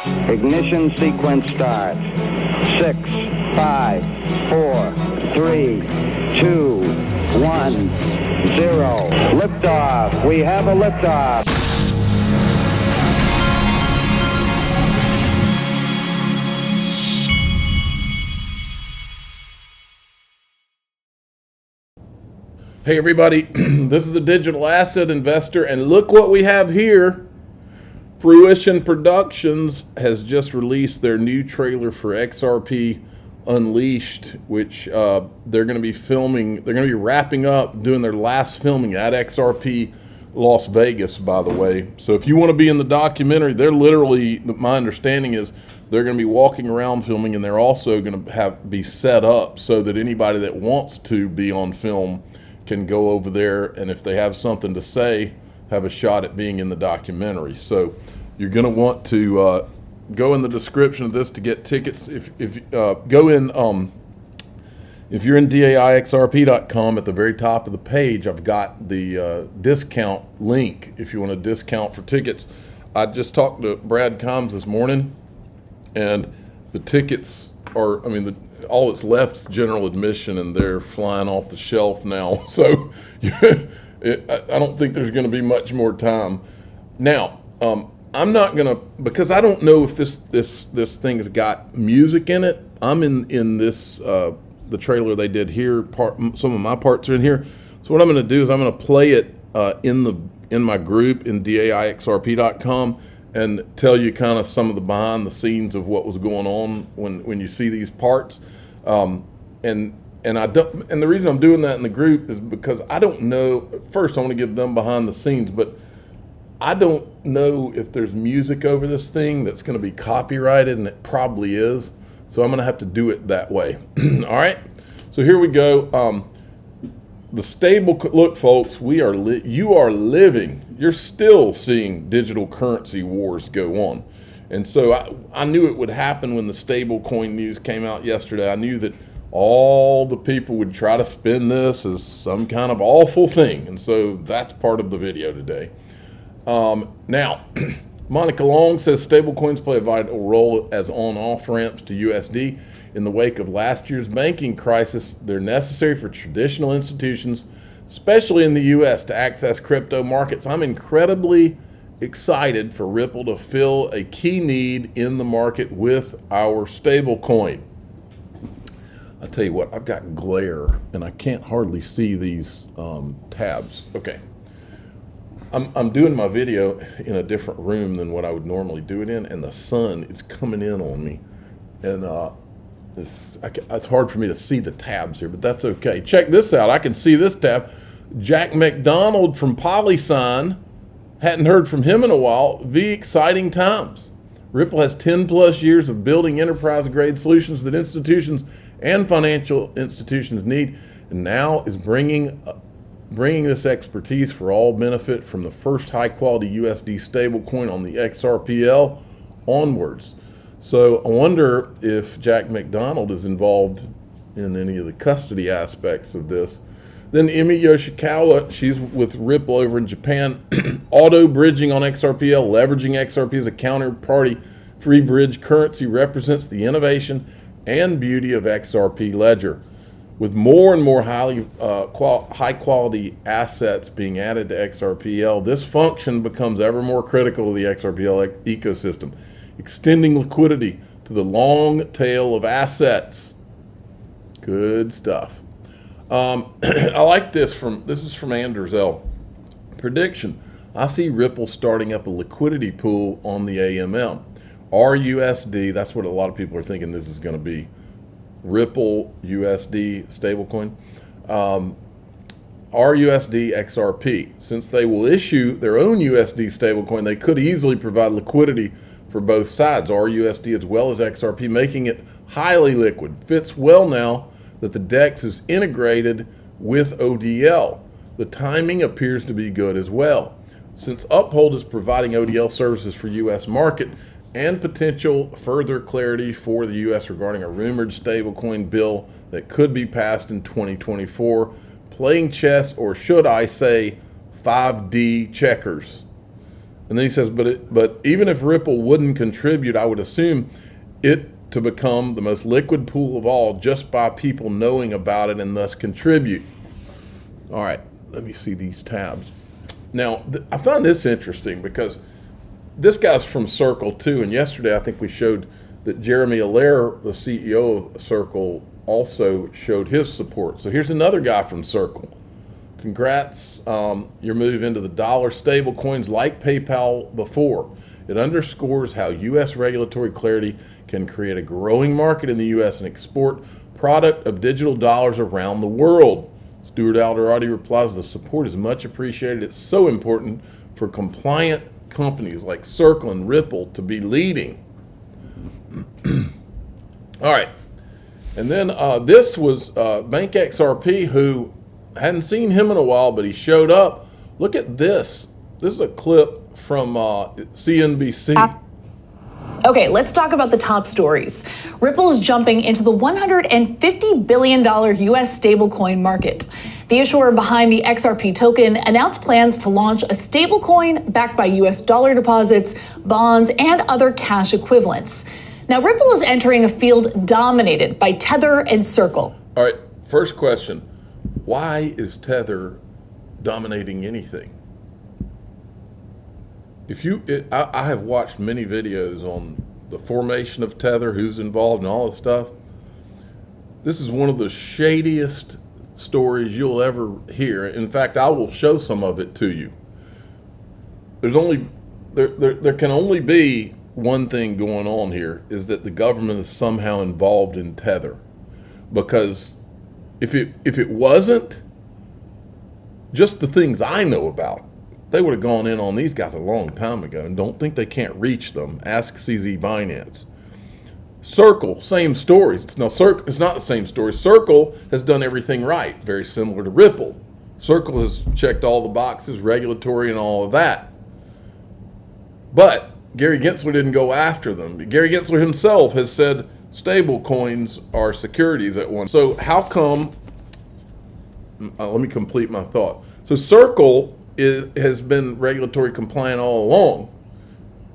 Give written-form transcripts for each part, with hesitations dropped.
Ignition sequence start. 6, 5, 4, 3, 2, 1, 0. Liftoff. We have a liftoff. Hey everybody, this is the Digital Asset Investor, and look what we have here. Fruition Productions has just released their new trailer for XRP Unleashed, which they're going to be filming. They're going to be wrapping up, doing their last filming at XRP Las Vegas, by the way. So if you want to be in the documentary, they're literally, my understanding is, they're going to be walking around filming, and they're also going to be set up so that anybody that wants to be on film can go over there, and if they have something to say, have a shot at being in the documentary. So you're going to want to go in the description of this to get tickets. If go in, if you're in DAIXRP.com, at the very top of the page, I've got the discount link if you want to discount for tickets. I just talked to Brad Combs this morning, and the tickets are, I mean, all that's left is general admission, and they're flying off the shelf now. So I don't think there's going to be much more time. Now, I'm not going to, because I don't know if this thing has got music in it. I'm in this, the trailer they did here, some of my parts are in here. So what I'm going to do is I'm going to play it in my group in DAIXRP.com and tell you kind of some of the behind the scenes of what was going on when you see these parts. And the reason I'm doing that in the group is because I don't know. First, I want to give them behind the scenes, but I don't know if there's music over this thing that's going to be copyrighted, and it probably is. So I'm going to have to do it that way. All right. So here we go. The stable, look, folks, you are living. You're still seeing digital currency wars go on. And so I knew it would happen when the stablecoin news came out yesterday. I knew that all the people would try to spin this as some kind of awful thing. And so that's part of the video today. Now, Monica Long says stablecoins play a vital role as on-off ramps to USD. In the wake of last year's banking crisis, they're necessary for traditional institutions, especially in the U.S., to access crypto markets. I'm incredibly excited for Ripple to fill a key need in the market with our stablecoin. I tell you what, I've got glare and I can't hardly see these tabs. Okay, I'm doing my video in a different room than what I would normally do it in, and the sun is coming in on me, and it's hard for me to see the tabs here, but that's okay. Check this out. I can see this tab. Jack McDonald from PolySign. Hadn't heard from him in a while. Exciting times. Ripple has 10 plus years of building enterprise grade solutions that institutions and financial institutions need, and now is bringing this expertise for all benefit from the first high quality USD stablecoin on the XRPL onwards. So I wonder if Jack McDonald is involved in any of the custody aspects of this. Then Emi Yoshikawa, she's with Ripple over in Japan. Auto bridging on XRPL, leveraging XRP as a counterparty free bridge currency represents the innovation and beauty of XRP Ledger. With more and more high quality assets being added to XRPL, this function becomes ever more critical to the XRPL ecosystem, extending liquidity to the long tail of assets. Good stuff. I like this is from Anders L. Prediction. I see Ripple starting up a liquidity pool on the AMM. rUSD, that's what a lot of people are thinking this is going to be. Ripple USD stablecoin. rUSD XRP. Since they will issue their own USD stablecoin, they could easily provide liquidity for both sides, rUSD as well as XRP, making it highly liquid. Fits well now that the DEX is integrated with ODL. The timing appears to be good as well. Since Uphold is providing ODL services for U.S. market and potential further clarity for the U.S. regarding a rumored stablecoin bill that could be passed in 2024, playing chess, or should I say 5D checkers. And then he says, but even if Ripple wouldn't contribute, I would assume it to become the most liquid pool of all just by people knowing about it and thus contribute. All right, let me see these tabs. Now, I find this interesting because this guy's from Circle too, and yesterday I think we showed that Jeremy Allaire, the CEO of Circle, also showed his support. So here's another guy from Circle. Congrats, your move into the dollar stable coins like PayPal before. It underscores how U.S. regulatory clarity can create a growing market in the U.S. and export product of digital dollars around the world. Stuart Alderati replies, the support is much appreciated. It's so important for compliant companies like Circle and Ripple to be leading. All right. And then this was Bank XRP, who hadn't seen him in a while, but he showed up. Look at this. This is a clip from CNBC. Okay, let's talk about the top stories. Ripple is jumping into the $150 billion US stablecoin market. The issuer behind the XRP token announced plans to launch a stablecoin backed by US dollar deposits, bonds, and other cash equivalents. Now, Ripple is entering a field dominated by Tether and Circle. All right, first question. Why is Tether dominating anything? I have watched many videos on the formation of Tether, who's involved, and all this stuff. This is one of the shadiest stories you'll ever hear. In fact, I will show some of it to you. There can only be one thing going on here, is that the government is somehow involved in Tether. Because if it wasn't, just the things I know about, they would have gone in on these guys a long time ago, and don't think they can't reach them. Ask CZ Binance. Circle, same story. No, Circle, it's not the same story. Circle has done everything right, very similar to Ripple. Circle has checked all the boxes, regulatory and all of that. But Gary Gensler didn't go after them. Gary Gensler himself has said stable coins are securities at one. So how come, let me complete my thought. So Circle has been regulatory compliant all along.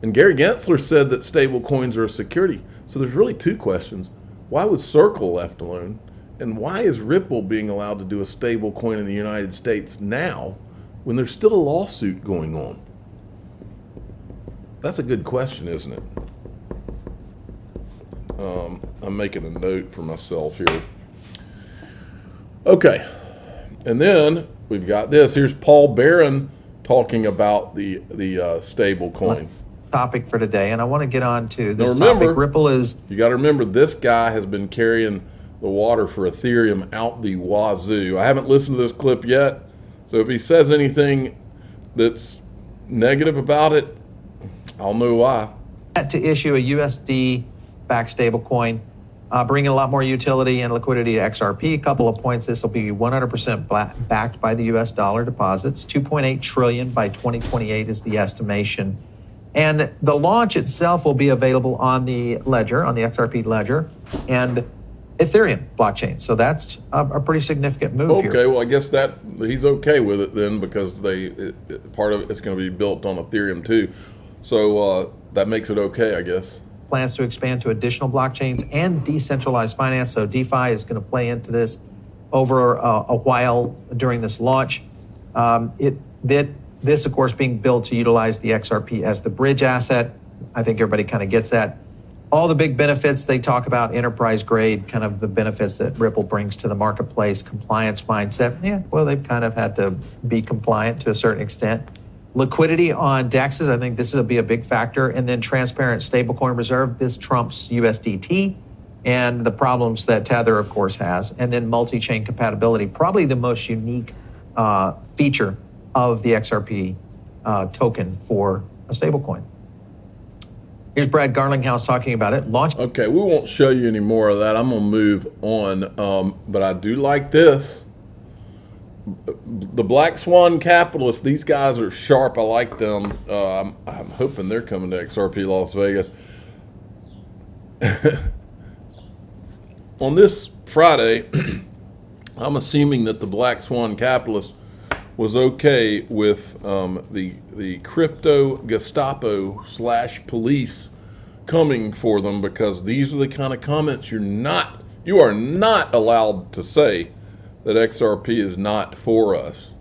And Gary Gensler said that stable coins are a security. So there's really two questions. Why was Circle left alone? And why is Ripple being allowed to do a stable coin in the United States now when there's still a lawsuit going on? That's a good question, isn't it? I'm making a note for myself here. Okay. And then we've got this. Here's Paul Barron talking about the stable coin. Topic for today, and I want to get on to this topic. Ripple is... You got to remember, this guy has been carrying the water for Ethereum out the wazoo. I haven't listened to this clip yet, so if he says anything that's negative about it, I'll know why. To issue a USD-backed stablecoin, bringing a lot more utility and liquidity to XRP. A couple of points. This will be 100% backed by the US dollar deposits. 2.8 trillion by 2028 is the estimation. And the launch itself will be available on the ledger, on the XRP ledger, and Ethereum blockchain. So that's a pretty significant move here. Okay, well, I guess that he's okay with it then, because part of it's going to be built on Ethereum too. So that makes it okay, I guess. Plans to expand to additional blockchains and decentralized finance. So DeFi is going to play into this over a while during this launch. This, of course, being built to utilize the XRP as the bridge asset. I think everybody kind of gets that. All the big benefits they talk about, enterprise grade, kind of the benefits that Ripple brings to the marketplace, compliance mindset. Yeah, well, they've kind of had to be compliant to a certain extent. Liquidity on DEXs, I think this will be a big factor. And then transparent stablecoin reserve. This trumps USDT and the problems that Tether, of course, has. And then multi-chain compatibility, probably the most unique feature of the XRP token for a stablecoin. Here's Brad Garlinghouse talking about it. Okay, we won't show you any more of that. I'm going to move on. But I do like this. The Black Swan capitalists, these guys are sharp. I like them. I'm hoping they're coming to XRP Las Vegas. On this Friday, I'm assuming that the Black Swan capitalists was okay with the crypto Gestapo / police coming for them, because these are the kind of comments you are not allowed to say that XRP is not for us.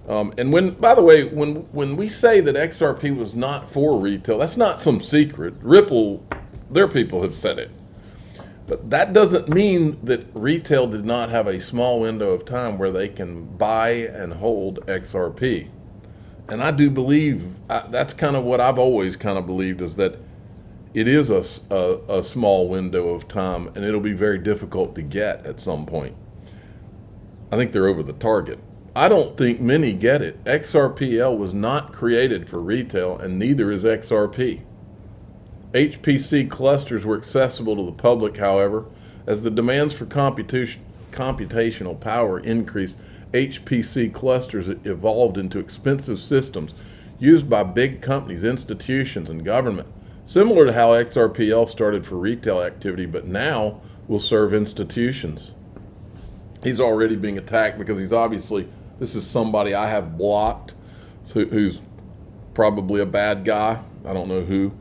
And by the way, when we say that XRP was not for retail, that's not some secret. Ripple, their people have said it. But that doesn't mean that retail did not have a small window of time where they can buy and hold XRP. And I do believe, that's kind of what I've always kind of believed, is that it is a small window of time, and it'll be very difficult to get at some point. I think they're over the target. I don't think many get it. XRPL was not created for retail, and neither is XRP. HPC clusters were accessible to the public, however. As the demands for computational power increased, HPC clusters evolved into expensive systems used by big companies, institutions, and government. Similar to how XRPL started for retail activity, but now will serve institutions. He's already being attacked because this is somebody I have blocked, who's probably a bad guy. I don't know who.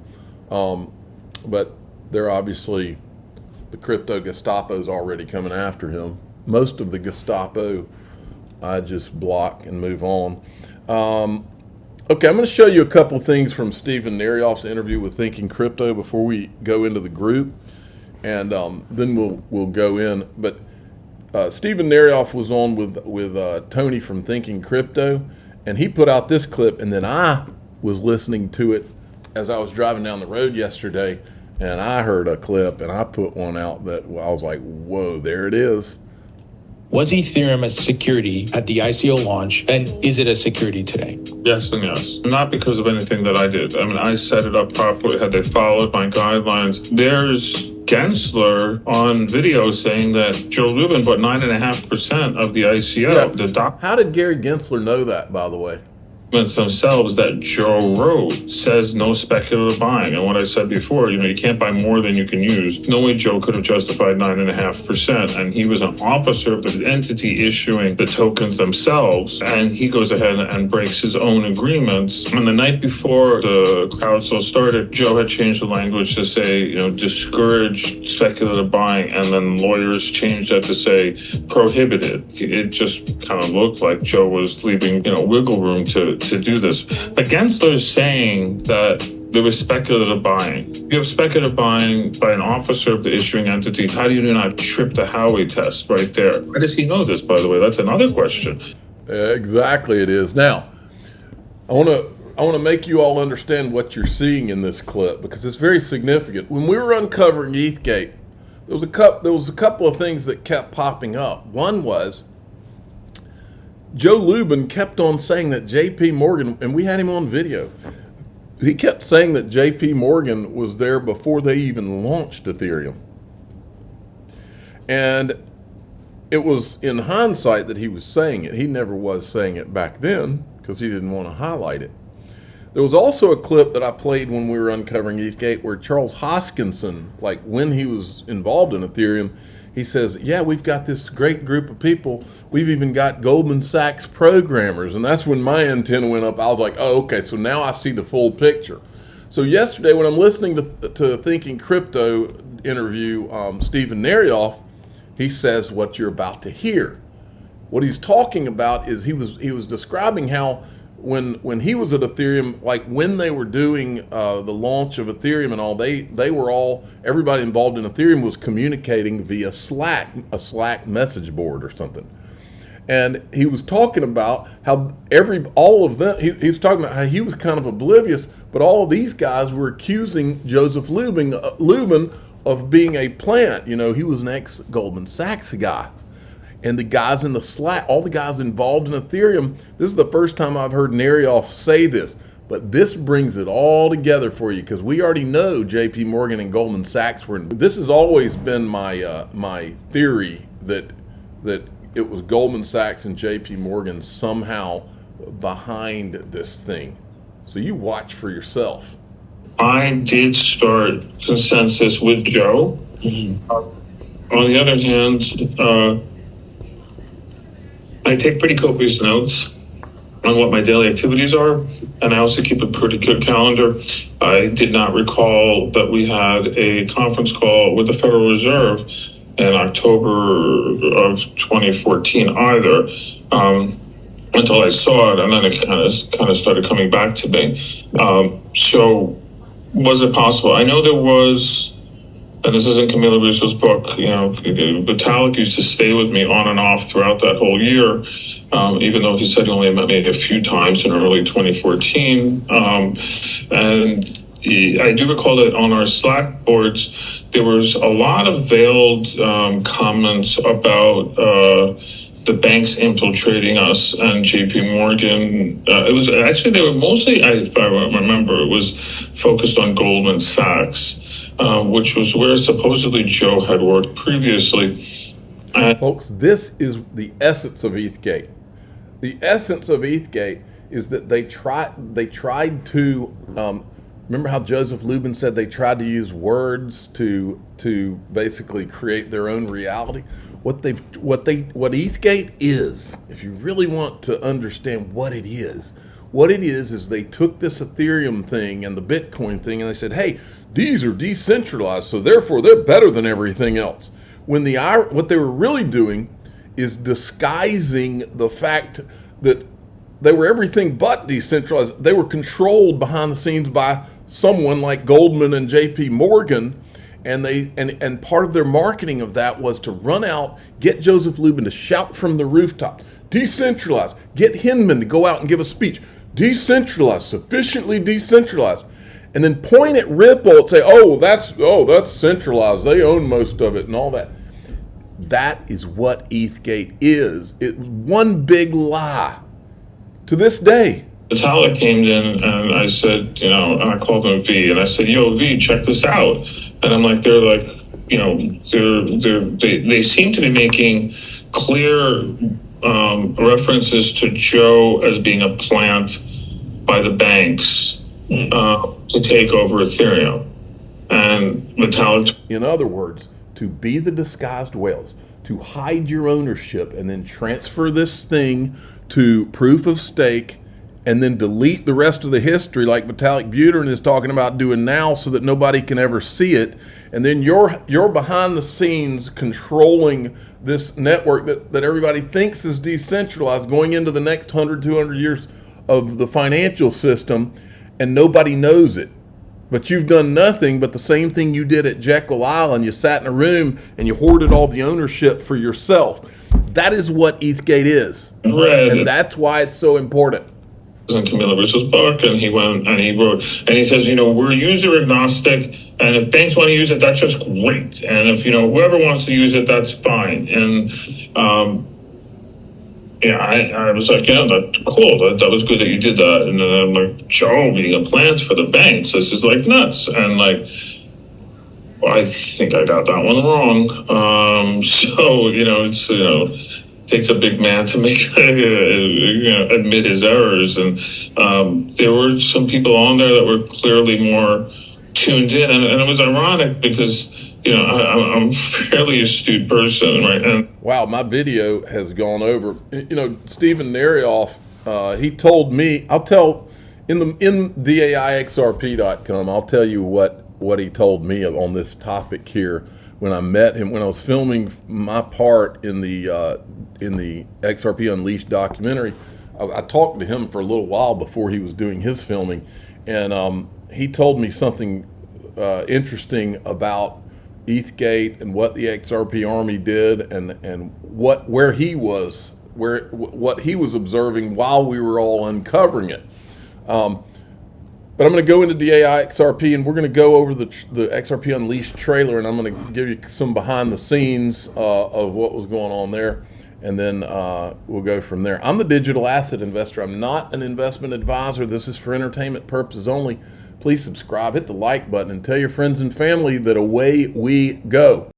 But they're obviously, the crypto Gestapo's already coming after him. Most of the Gestapo I just block and move on. Okay, I'm going to show you a couple of things from Stephen Narioff's interview with Thinking Crypto before we go into the group, and then we'll go in. But Stephen Narioff was on with Tony from Thinking Crypto, and he put out this clip, and then I was listening to it as I was driving down the road yesterday, and I heard a clip, and I put one out that I was like, whoa, there it is. Was Ethereum a security at the ICO launch, and is it a security today? Yes and yes. Not because of anything that I did. I mean, I set it up properly. Had they followed my guidelines? There's Gensler on video saying that Joe Lubin bought 9.5% of the ICO. Yeah. How did Gary Gensler know that, by the way? Themselves that Joe wrote says no speculative buying. And what I said before, you can't buy more than you can use. No way Joe could have justified 9.5%. And he was an officer of the entity issuing the tokens themselves. And he goes ahead and breaks his own agreements. And the night before the crowdsource started, Joe had changed the language to say, discourage speculative buying. And then lawyers changed that to say prohibited. It just kind of looked like Joe was leaving, wiggle room to do this. But Gensler is saying that there was speculative buying. You have speculative buying by an officer of the issuing entity. How do you not trip the Howey test right there? Why does he know this, by the way? That's another question. Exactly, it is. Now, I want to make you all understand what you're seeing in this clip, because it's very significant. When we were uncovering ETH Gate, there was a couple of things that kept popping up. One was Joe Lubin kept on saying that JP Morgan, and we had him on video, he kept saying that JP Morgan was there before they even launched Ethereum. And it was in hindsight that he was saying it. He never was saying it back then because he didn't want to highlight it. There was also a clip that I played when we were uncovering ETH Gate where Charles Hoskinson, like when he was involved in Ethereum, he says, yeah, we've got this great group of people. We've even got Goldman Sachs programmers. And that's when my antenna went up. I was like, oh, okay, so now I see the full picture. So yesterday when I'm listening to Thinking Crypto interview Stephen Narioff, he says what you're about to hear. What he's talking about is he was describing how when he was at Ethereum, like when they were doing the launch of Ethereum and all, everybody involved in Ethereum was communicating via Slack, a Slack message board or something. And he was talking about how all of them, he's talking about how he was kind of oblivious, but all of these guys were accusing Joseph Lubin of being a plant. He was an ex-Goldman Sachs guy. And the guys in the Slack, all the guys involved in Ethereum, this is the first time I've heard Narioff say this, but this brings it all together for you because we already know JP Morgan and Goldman Sachs were. This has always been my theory that it was Goldman Sachs and JP Morgan somehow behind this thing. So you watch for yourself. I did start consensus with Joe. On the other hand, I take pretty copious notes, on what my daily activities are, and I also keep a pretty good calendar. I did not recall that we had a conference call with the Federal Reserve in October of 2014 either, until I saw it, and then it kind of started coming back to me. So was it possible? I know there was, and this isn't Camilo Russo's book, you know, Vitalik used to stay with me on and off throughout that whole year, even though he said he only met me a few times in early 2014. I do recall that on our Slack boards, there was a lot of veiled comments about the banks infiltrating us and JP Morgan. It was actually, they were mostly, if I remember, it was focused on Goldman Sachs, which was where supposedly Joe had worked previously. Folks, this is the essence of ETH Gate. The essence of ETH Gate is that they tried to, remember how Joseph Lubin said they tried to use words to basically create their own reality? What ETH Gate is, if you really want to understand what it is they took this Ethereum thing and the Bitcoin thing and they said, hey, these are decentralized, so therefore they're better than everything else. When what they were really doing is disguising the fact that they were everything but decentralized. They were controlled behind the scenes by someone like Goldman and JP Morgan, and part of their marketing of that was to run out, get Joseph Lubin to shout from the rooftop, decentralized, get Hinman to go out and give a speech, decentralized, sufficiently decentralized, and then point at Ripple and say, oh, that's centralized, they own most of it and all that. That is what ETH Gate is. It's one big lie to this day. Vitalik came in and I said, you know, and I called him V and I said, yo, V, check this out. And I'm like, they're like, you know, they seem to be making clear references to Joe as being a plant by the banks to take over Ethereum. And Vitalik. In other words, to be the disguised whales, to hide your ownership and then transfer this thing to proof of stake and then delete the rest of the history like Vitalik Buterin is talking about doing now so that nobody can ever see it. And then you're behind the scenes controlling this network that everybody thinks is decentralized going into the next 100, 200 years of the financial system, and nobody knows it. But you've done nothing but the same thing you did at Jekyll Island. You sat in a room and you hoarded all the ownership for yourself. That is what ETH Gate is. Right. And that's why it's so important. In Camilo Russo's book, and he went and he wrote, and he says, you know, we're user agnostic, and if banks want to use it, that's just great. And if, you know, whoever wants to use it, that's fine. And yeah, I was like, yeah, that's cool. That was good that you did that. And then I'm like, Joe being a plant for the banks, this is like nuts. And like, I think I got that one wrong. So, you know, it's, you know, takes a big man to make admit his errors, and there were some people on there that were clearly more tuned in, and it was ironic because, you know, I'm a fairly astute person, right? And wow, my video has gone over. You know, Stephen Narioff, he told me, I'll tell in DAIXRP.com, I'll tell you what he told me on this topic here. When I met him, when I was filming my part in the XRP Unleashed documentary, I talked to him for a little while before he was doing his filming, and he told me something interesting about ETH Gate and what the XRP Army did, and what he was observing while we were all uncovering it. But I'm going to go into DAIXRP, and we're going to go over the XRP Unleashed trailer, and I'm going to give you some behind the scenes of what was going on there, and then we'll go from there. I'm the digital asset investor. I'm not an investment advisor. This is for entertainment purposes only. Please subscribe, hit the like button, and tell your friends and family that away we go.